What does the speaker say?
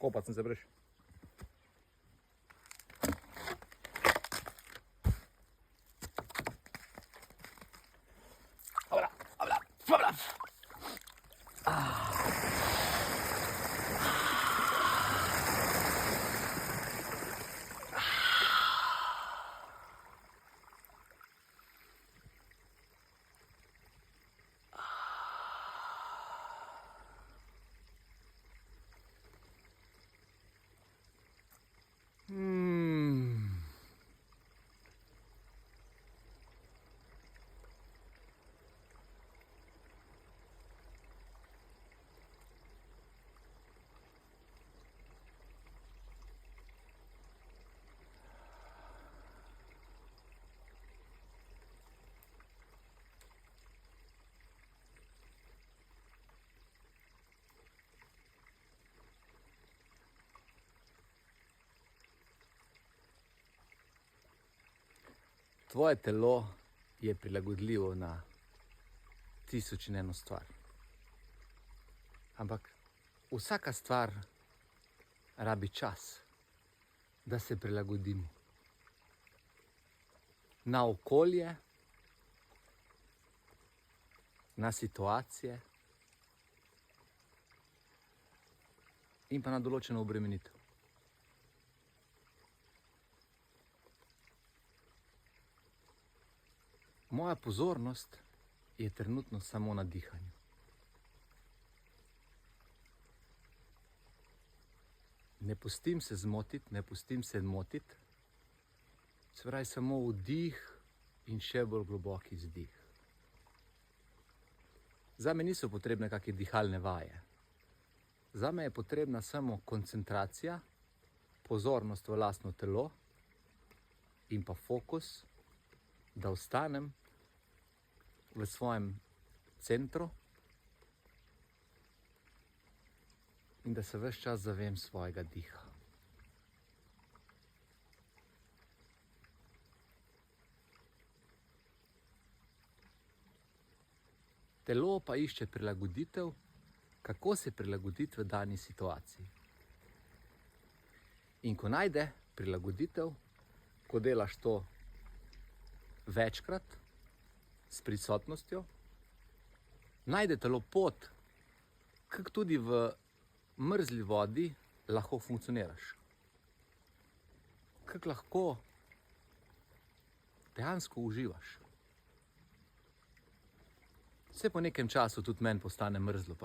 Kopati sem se breš. Hvala, hvala, hvala. Tvoje telo je prilagodljivo na 1001 stvar. Ampak vsaka stvar rabi čas, da se prilagodimo. Na okolje, na situacije in pa na določeno obremenitev. Moja pozornost je trenutno samo na dihanju. Ne pustim se zmotiti, ne pustim se motiti. Se pravi, samo vdih in še bolj globoki izdih. Zame niso potrebne kakšne dihalne vaje. Zame je potrebna samo koncentracija, pozornost v lastno telo in pa fokus, da ostanem v svojem centru in da se ves čas zavem svojega diha. Telo pa išče prilagoditev, kako se prilagoditi v dani situaciji. In ko najde prilagoditev, ko delaš to večkrat, s prisotnostjo, najde telo pot, kako tudi v mrzli vodi lahko funkcioniraš. Kako lahko dejansko uživaš. Vse po nekem času tudi meni postane mrzlo, pa